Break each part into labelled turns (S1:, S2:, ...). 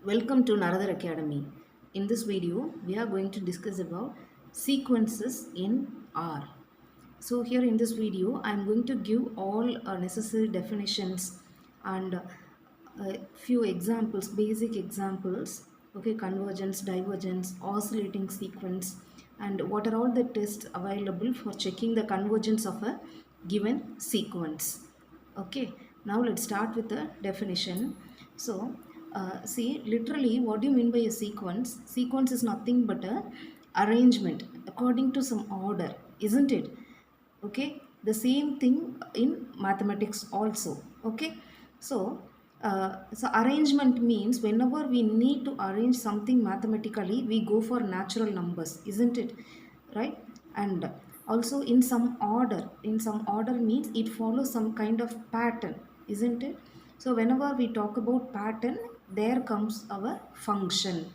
S1: Welcome to Naradar Academy. In this video, we are going to discuss about sequences in R. So here in this video, I am going to give all necessary definitions and a few examples, basic examples. Okay, convergence, divergence, oscillating sequence, and what are all the tests available for checking the convergence of a given sequence. Okay, now let's start with the definition. So see, literally what do you mean by a sequence? Sequence is nothing but a arrangement according to some order, isn't it? Okay, the same thing in mathematics also. Okay, so arrangement means whenever we need to arrange something mathematically, we go for natural numbers, isn't it? Right? And also in some order means it follows some kind of pattern, isn't it? So whenever we talk about pattern, there comes our function.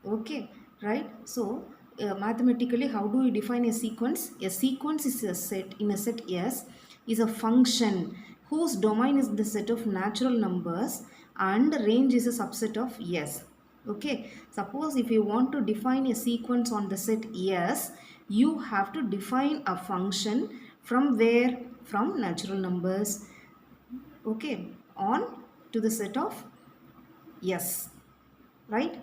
S1: Okay, right? So mathematically, how do we define a sequence? A sequence is a set in a set S is a function whose domain is the set of natural numbers and range is a subset of S. Okay, suppose if you want to define a sequence on the set S, you have to define a function from where? From natural numbers. Okay, on to the set of S, right?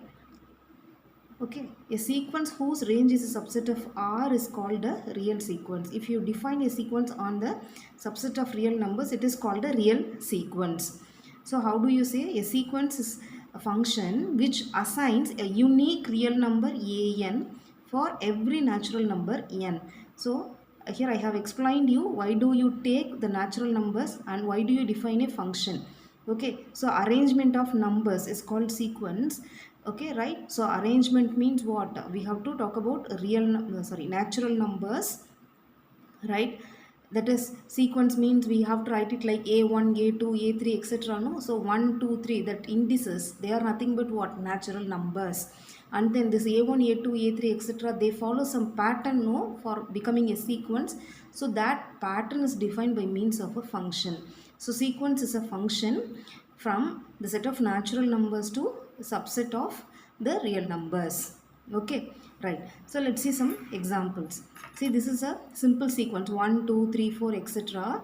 S1: Okay, a sequence whose range is a subset of R is called a real sequence. If you define a sequence on the subset of real numbers, it is called a real sequence. So how do you say? A sequence is a function which assigns a unique real number an for every natural number n. So here I have explained you why do you take the natural numbers and why do you define a function. Okay, so arrangement of numbers is called sequence. Okay, right? So arrangement means what? We have to talk about natural numbers, right? That is, sequence means we have to write it like a1, a2, a3, etc. No, so 1 2 3, that indices, they are nothing but what? Natural numbers. And then this a1, a2, a3, etc., they follow some pattern, no, for becoming a sequence. So that pattern is defined by means of a function. So sequence is a function from the set of natural numbers to a subset of the real numbers. Okay, right? So let's see some examples. See, this is a simple sequence 1 2 3 4, etc.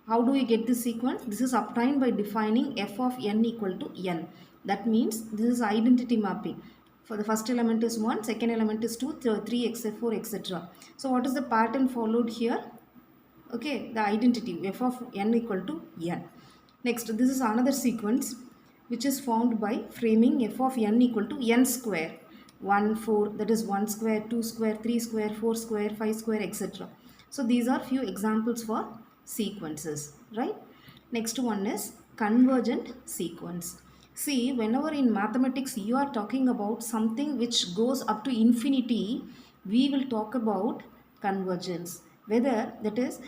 S1: How do we get this sequence? This is obtained by defining f of n equal to n. That means this is identity mapping. For the first element is 1, second element is 2, 3, etc., 4, etc. So what is the pattern followed here? Okay, the identity f of n equal to n. Next, this is another sequence which is formed by framing f of n equal to n square. 1 4, that is 1 square, 2 square, 3 square, 4 square, 5 square, etc. So these are few examples for sequences, right? Next one is convergent sequence. See, whenever in mathematics you are talking about something which goes up to infinity, we will talk about convergence. Whether that is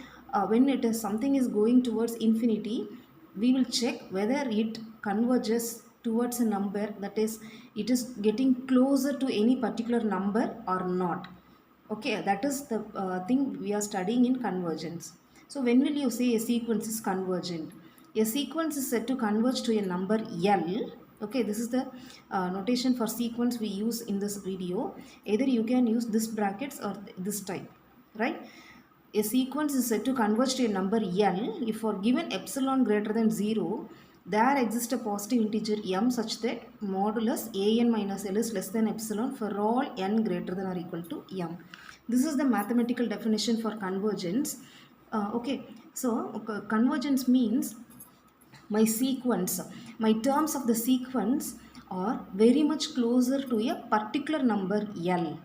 S1: when it is something is going towards infinity, we will check whether it converges towards a number, that is it is getting closer to any particular number or not. Okay, that is the thing we are studying in convergence. So when will you say a sequence is convergent? A sequence is said to converge to a number L. Okay, this is the notation for sequence we use in this video. Either you can use this brackets or this type, right? A sequence is said to converge to a number L if for given epsilon greater than 0, there exists a positive integer m such that modulus an minus L is less than epsilon for all n greater than or equal to m. This is the mathematical definition for convergence. Okay, so convergence means my sequence, my terms of the sequence are very much closer to a particular number L.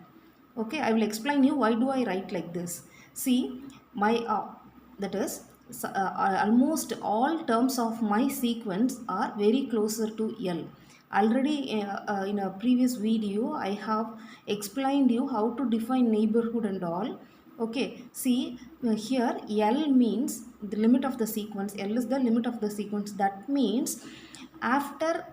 S1: Okay, I will explain you why do I write like this. See, my that is almost all terms of my sequence are very closer to L. Already in a previous video I have explained you how to define neighborhood and all. Okay, see here L means the limit of the sequence. L is the limit of the sequence. That means after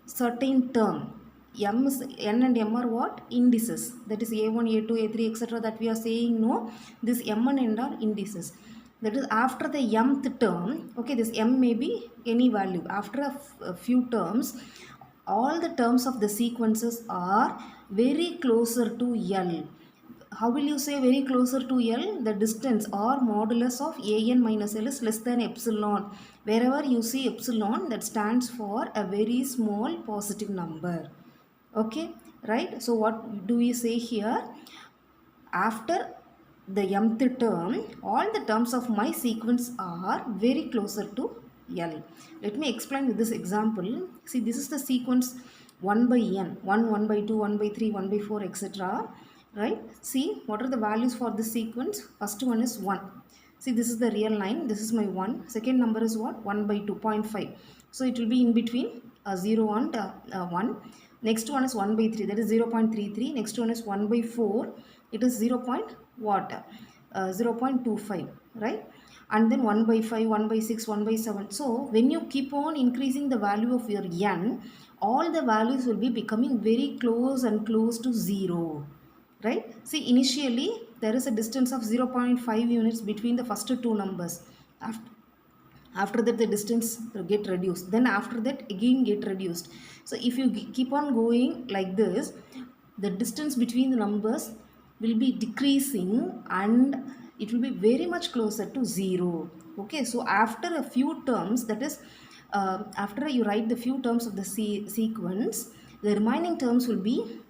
S1: certain term, m is, n and m are what? Indices. That is a1, a2, a3, etc. that we are saying. No, this m and n are indices. That is after the mth term. Okay, this m may be any value. After a few terms, all the terms of the sequences are very closer to L. How will you say very closer to L? The distance or modulus of an minus L is less than epsilon. Wherever you see epsilon, that stands for a very small positive number. Okay, right? So what do we say here? After the mth term, all the terms of my sequence are very closer to L. Let me explain with this example. See, this is the sequence 1 by n, 1 by 2, 1 by 3, 1 by 4, etc. Right? See, what are the values for this sequence? First one is 1. See, this is the real line. This is my 1. Second number is what? 1 by 2, 0.5. So it will be in between 0 and 1. Next one is 1 by 3. That is 0.33. Next one is 1 by 4. It is 0. What? 0.25. Right? And then 1 by 5, 1 by 6, 1 by 7. So when you keep on increasing the value of your n, all the values will be becoming very close and close to 0. Right? See, initially there is a distance of 0.5 units between the first two numbers. After that the distance get reduced, then after that again get reduced. So if you keep on going like this, the distance between the numbers will be decreasing and it will be very much closer to 0. Okay, so after a few terms, that is after you write the few terms of the sequence, the remaining terms will be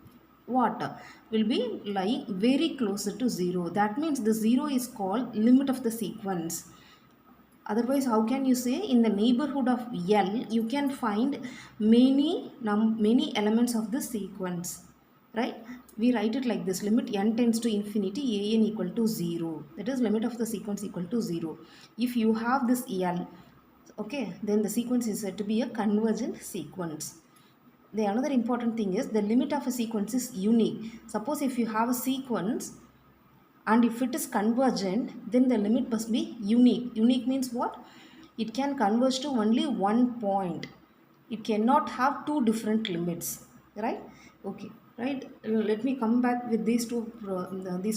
S1: what? Will be lying very closer to 0. That means the 0 is called limit of the sequence. Otherwise, how can you say in the neighborhood of L you can find many elements of the sequence, right? We write it like this: limit n tends to infinity an equal to 0. That is limit of the sequence equal to 0. If you have this L, okay, then the sequence is said to be a convergent sequence. The another important thing is the limit of a sequence is unique. Suppose if you have a sequence and if it is convergent, then the limit must be unique. Unique means what? It can converge to only one point. It cannot have two different limits, right? Okay, right. Let me come back with these two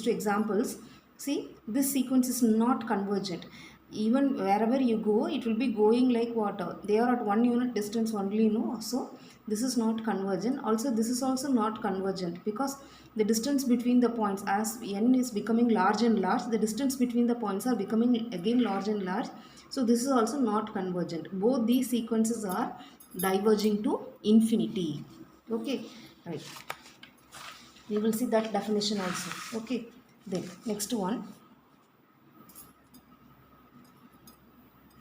S1: examples. See, this sequence is not convergent. Even wherever you go, it will be going like water. They are at 1 unit distance only, no? So this is not convergent. Also, this is also not convergent because the distance between the points, as n is becoming large and large, the distance between the points are becoming again large and large. So this is also not convergent. Both these sequences are diverging to infinity. Okay, right. We will see that definition also. Okay, then next one.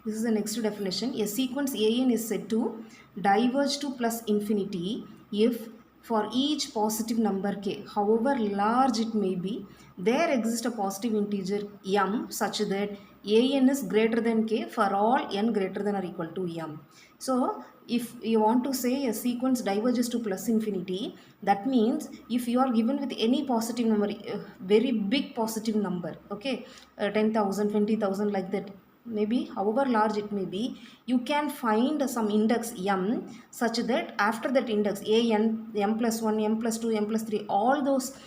S1: This is the next definition. A sequence an is said to diverge to plus infinity if for each positive number k, however large it may be, there exists a positive integer m such that an is greater than k for all n greater than or equal to m. So if you want to say a sequence diverges to plus infinity, that means if you are given with any positive number, very big positive number, okay, 10,000, 20,000 like that, maybe however large it may be, you can find some index m such that after that index m plus 1, m plus 2, m plus 3, all those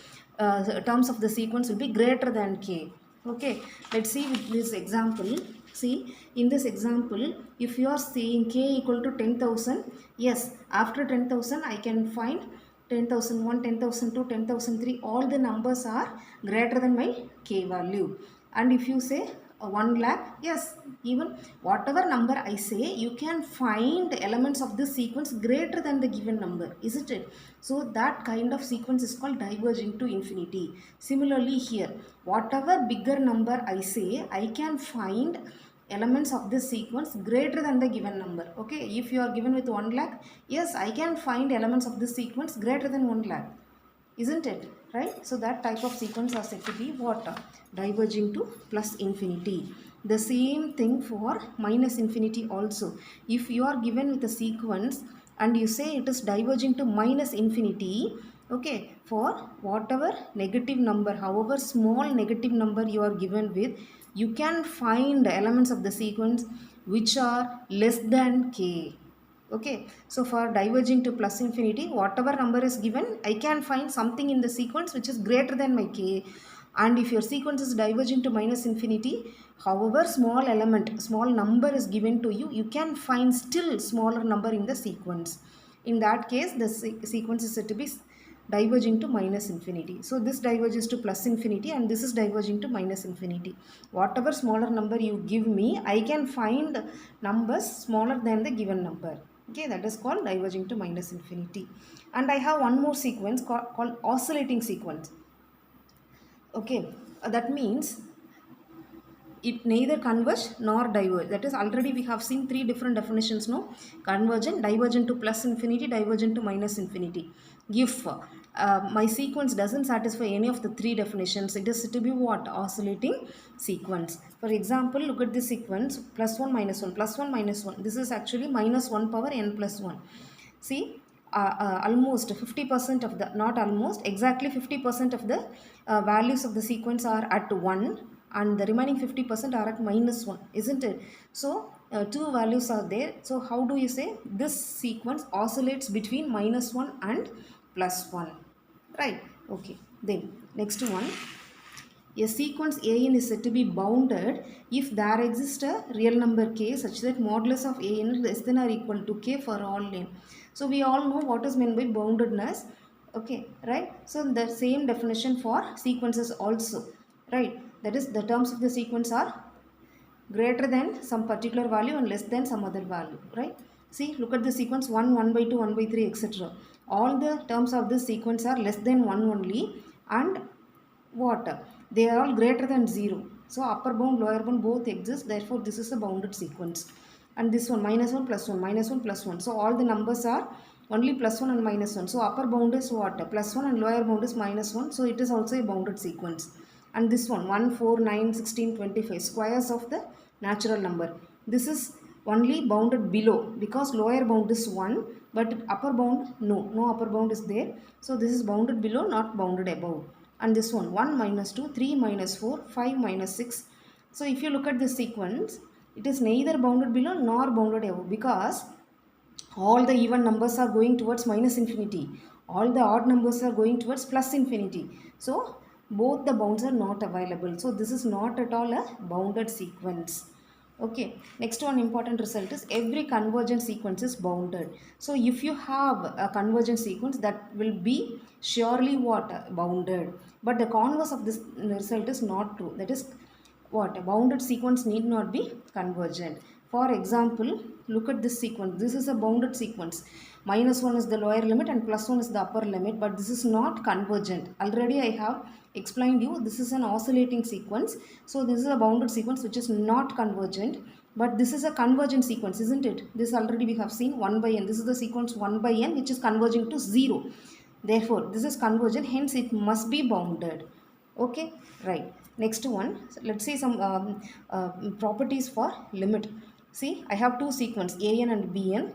S1: terms of the sequence will be greater than k. Okay, let's see with this example. See, in this example, if you are saying k equal to 10,000, yes, after 10,000 I can find 10,001, 10,002, 10,003, all the numbers are greater than my k value. And if you say 1 lakh, yes, even whatever number I say, you can find elements of this sequence greater than the given number, isn't it? So that kind of sequence is called diverging to infinity. Similarly here, whatever bigger number I say, I can find elements of this sequence greater than the given number. Okay, if you are given with 1 lakh, yes, I can find elements of this sequence greater than 1 lakh. Isn't it? Right? So that type of sequence are said to be what? Diverging to plus infinity. The same thing for minus infinity also. If you are given with a sequence and you say it is diverging to minus infinity, okay, for whatever negative number, however small negative number you are given with, you can find elements of the sequence which are less than k. Okay, so for diverging to plus infinity, whatever number is given, I can find something in the sequence which is greater than my k. And if your sequence is diverging to minus infinity, however small element, small number is given to you, you can find still smaller number in the sequence. In that case, the sequence is said to be diverging to minus infinity. So this diverges to plus infinity and this is diverging to minus infinity. Whatever smaller number you give me, I can find numbers smaller than the given number. Okay, that is called diverging to minus infinity. And I have one more sequence called oscillating sequence. Okay, that means it neither converge nor diverge. That is, already we have seen three different definitions, no? Convergent, divergent to plus infinity, divergent to minus infinity. If my sequence doesn't satisfy any of the three definitions, it is to be what? Oscillating sequence. For example, look at this sequence, plus 1 minus 1 plus 1 minus 1. This is actually minus 1 power n plus 1. See, almost 50% of the, not almost, exactly 50% of the values of the sequence are at 1 and the remaining 50% are at minus 1, isn't it? So two values are there. So how do you say this sequence oscillates between minus 1 and plus 1, right? Okay, then next one, a sequence an is said to be bounded if there exists a real number k such that modulus of an is less than or equal to k for all n. So we all know what is meant by boundedness. Okay, right? So the same definition for sequences also, right? That is, the terms of the sequence are greater than some particular value and less than some other value, right? See, look at the sequence 1, 1 by 2, 1 by 3, etc. All the terms of this sequence are less than 1 only and what? They are all greater than 0. So upper bound, lower bound both exist. Therefore, this is a bounded sequence. And this one, minus 1 plus 1, minus 1 plus 1. So all the numbers are only plus 1 and minus 1. So upper bound is what? Plus 1 and lower bound is minus 1. So it is also a bounded sequence. And this one, 1, 4, 9, 16, 25, squares of the natural number. This is only bounded below because lower bound is 1 but upper bound, no upper bound is there. So this is bounded below, not bounded above. And this one, 1 minus 2, 3 minus 4, 5 minus 6. So if you look at this sequence, it is neither bounded below nor bounded above because all the even numbers are going towards minus infinity. All the odd numbers are going towards plus infinity. So both the bounds are not available. So this is not at all a bounded sequence. Okay, next one important result is every convergent sequence is bounded. So if you have a convergent sequence, that will be surely what? Bounded. But the converse of this result is not true. That is what? A bounded sequence need not be convergent. For example, look at this sequence. This is a bounded sequence. Minus 1 is the lower limit and plus 1 is the upper limit, but this is not convergent. Already I have explained you this is an oscillating sequence. So this is a bounded sequence which is not convergent, but this is a convergent sequence, isn't it? This already we have seen 1 by n. This is the sequence 1 by n which is converging to 0. Therefore, this is convergent, hence it must be bounded. Okay, right. Next one, let's see some properties for limit. See, I have two sequence an and bn.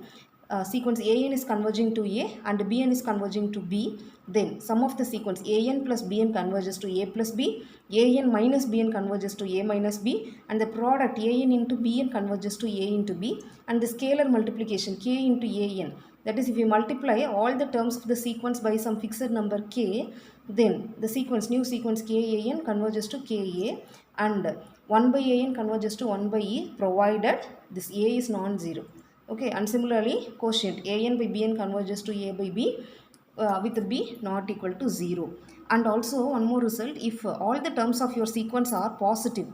S1: Sequence an is converging to a and bn is converging to b. Then sum of the sequence an plus bn converges to a plus b, an minus bn converges to a minus b, and the product an into bn converges to a into b, and the scalar multiplication k into an. That is, if you multiply all the terms of the sequence by some fixed number k, then the sequence, new sequence kan converges to ka and 1 by an converges to 1 by e provided this a is non-zero. Okay, and similarly quotient an by bn converges to a by b with b not equal to 0. And also one more result, if all the terms of your sequence are positive,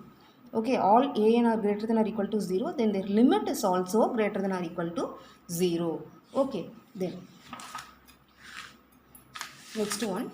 S1: okay, all an are greater than or equal to 0, then their limit is also greater than or equal to 0. Okay, then next one.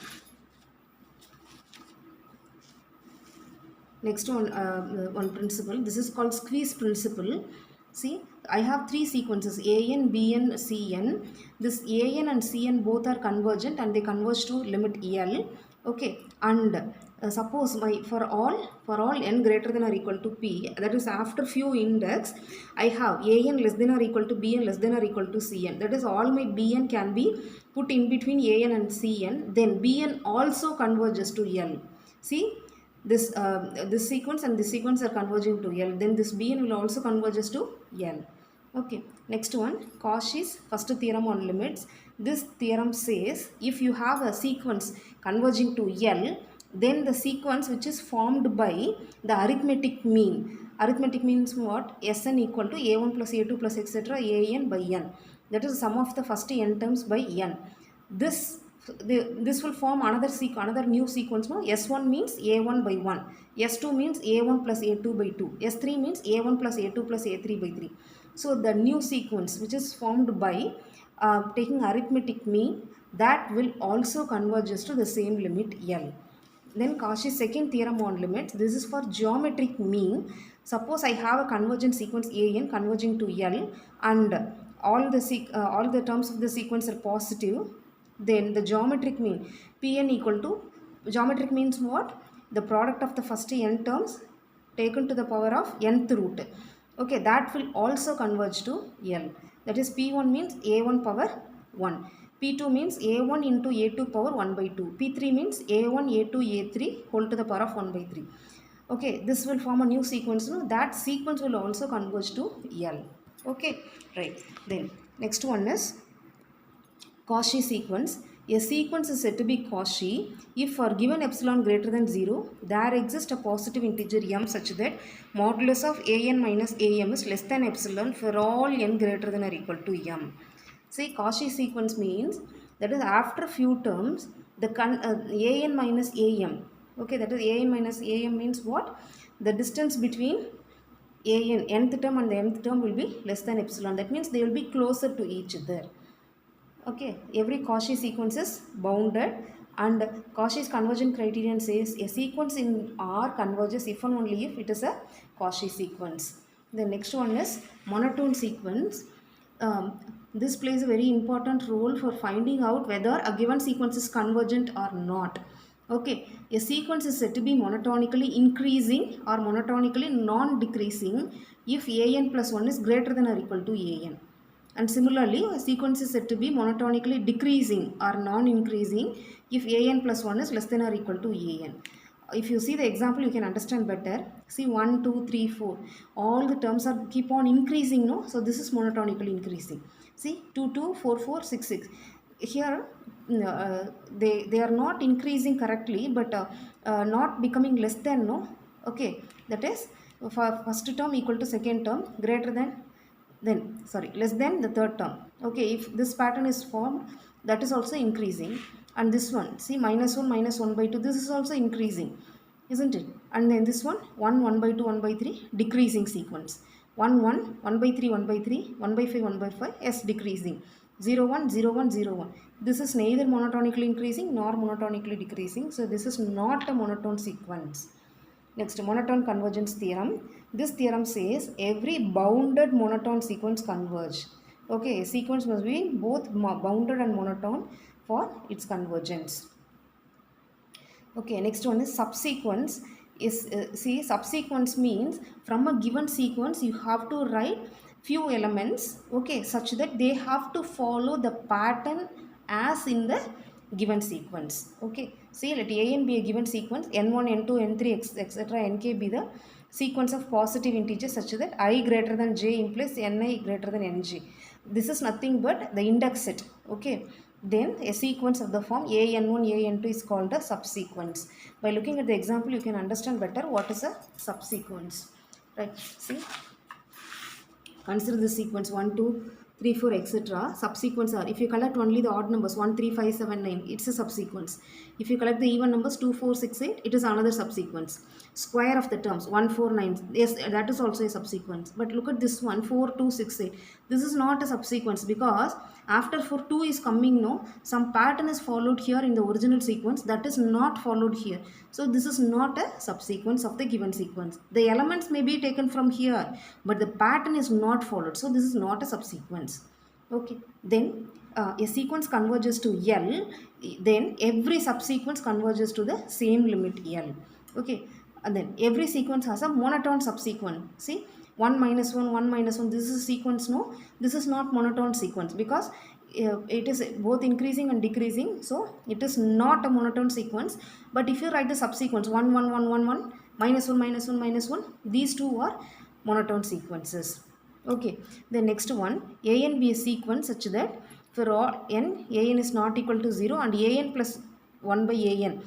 S1: Next one principle, this is called squeeze principle. See, I have three sequences an, bn, cn. This an and cn both are convergent and they converge to limit L. Okay, and suppose for all n greater than or equal to p, that is after few index, I have an less than or equal to bn less than or equal to cn. That is, all my bn can be put in between an and cn. Then bn also converges to L. See, this sequence and this sequence are converging to L, then this bn will also converges to L. Okay, next one, Cauchy's first theorem on limits. This theorem says if you have a sequence converging to L, then the sequence which is formed by the arithmetic mean. Arithmetic means what? Sn equal to a1 plus a2 plus etc. an by n. that is the sum of the first n terms by n. This this will form another new sequence. No, S1 means A1 by 1, S2 means A1 plus A2 by 2, S3 means A1 plus A2 plus A3 by 3. So the new sequence which is formed by taking arithmetic mean, that will also converges to the same limit L. Then Cauchy's second theorem on limits. This is for geometric mean. Suppose I have a convergent sequence an converging to L, and all the terms of the sequence are positive. Then the geometric mean Pn equal to, geometric means what? The product of the first n terms taken to the power of nth root. Okay, that will also converge to L. That is P1 means A1 power 1. P2 means A1 into A2 power 1 by 2. P3 means A1, A2, A3 whole to the power of 1 by 3. Okay, this will form a new sequence. No? That sequence will also converge to L. Okay, right. Then next one is Cauchy sequence. A sequence is said to be Cauchy if for given epsilon greater than 0, there exists a positive integer m such that modulus of an minus am is less than epsilon for all n greater than or equal to m. See, Cauchy sequence means that is after few terms, the an minus am. Okay, that is an minus am means what? The distance between an nth term and the mth term will be less than epsilon. That means they will be closer to each other. Okay, every Cauchy sequence is bounded, and Cauchy's convergence criterion says a sequence in R converges if and only if it is a Cauchy sequence. The next one is monotone sequence. This plays a very important role for finding out whether a given sequence is convergent or not. Okay, a sequence is said to be monotonically increasing or monotonically non-decreasing if an plus 1 is greater than or equal to an. And similarly, a sequence is said to be monotonically decreasing or non-increasing if an plus 1 is less than or equal to an. If you see the example, you can understand better. See 1, 2, 3, 4. All the terms are keep on increasing, no? So this is monotonically increasing. See 2, 2, 4, 4, 6, 6. Here they are not increasing correctly, but not becoming less than, no? Okay, that is for first term equal to second term, greater than, then sorry, less than the third term. Okay, if this pattern is formed, that is also increasing. And this one, see minus 1 minus 1 by 2, this is also increasing, isn't it? And then this one 1 1 by 2 1 by 3, decreasing sequence. 1 1 1 by 3 1 by 3 1 by 5 1 by 5, yes, decreasing. 0 1 0 1 0 1, this is neither monotonically increasing nor monotonically decreasing, so this is not a monotone sequence. Next, monotone convergence theorem. This theorem says every bounded monotone sequence converge. Okay, a sequence must be both bounded and monotone for its convergence. Okay, next one is subsequence. See, subsequence means from a given sequence you have to write few elements, okay, such that they have to follow the pattern as in the given sequence. Okay, see, let a and be a given sequence, n1 n2 n3 etc nk be the sequence of positive integers such that I greater than j implies ni greater than nj. This is nothing but the index set. Okay, then a sequence of the form an1 an2 is called a subsequence. By looking at the example, you can understand better what is a subsequence. Right, see, consider the sequence 1 2 3 4 etc. Subsequence are, if you collect only the odd numbers 1 3 5 7 9, it's a subsequence. If you collect the even numbers 2 4 6 8, it is another subsequence. Square of the terms 1 4 9, yes, that is also a subsequence. But look at this one 4 2 6 8. This is not a subsequence because after 4 2 is coming, no, some pattern is followed here in the original sequence that is not followed here. So this is not a subsequence of the given sequence. The elements may be taken from here, but the pattern is not followed. So this is not a subsequence. Okay, then a sequence converges to L, then every subsequence converges to the same limit L. Okay, and then every sequence has a monotone subsequence. See, 1 minus 1 1 minus 1, this is a sequence. No, this is not monotone sequence because it is both increasing and decreasing, so it is not a monotone sequence. But if you write the subsequence 1 1 1 1 1 minus 1 minus 1 minus 1, these two are monotone sequences. Okay, the next one, a and be a sequence such that for all n, a n is not equal to 0 and a n plus 1 by a n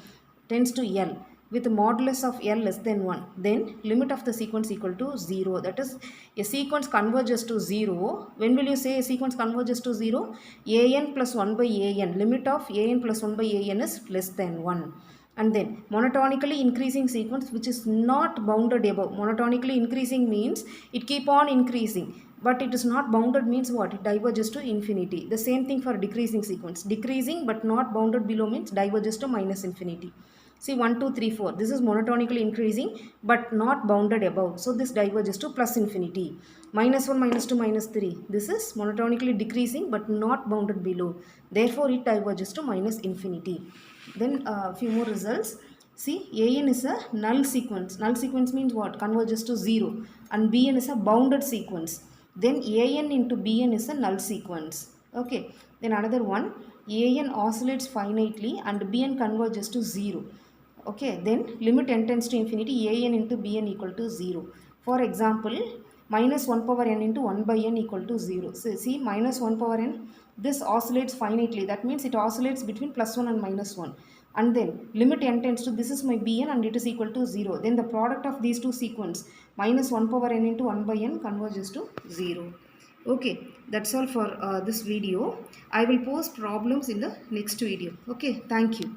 S1: tends to L. with modulus of L less than 1, then limit of the sequence equal to 0. That is, a sequence converges to 0. When will you say a sequence converges to 0? an plus 1 by an, limit of an plus 1 by an is less than 1. And then monotonically increasing sequence which is not bounded above. Monotonically increasing means it keep on increasing, but it is not bounded means what? It diverges to infinity. The same thing for decreasing sequence. Decreasing but not bounded below means diverges to minus infinity. See, 1, 2, 3, 4. This is monotonically increasing but not bounded above. So this diverges to plus infinity. Minus 1, minus 2, minus 3. This is monotonically decreasing but not bounded below. Therefore, it diverges to minus infinity. Then a few more results. See, an is a null sequence. Null sequence means what? Converges to 0. And bn is a bounded sequence. Then an into bn is a null sequence. Okay. Then another one. an oscillates finitely and bn converges to 0. Okay, then limit n tends to infinity, an into bn equal to 0. For example, minus 1 power n into 1 by n equal to 0. So see, minus 1 power n, this oscillates finitely. That means it oscillates between plus 1 and minus 1. And then limit n tends to, this is my bn and it is equal to 0. Then the product of these two sequence, minus 1 power n into 1 by n converges to 0. Okay, that's all for this video. I will post problems in the next video. Okay, thank you.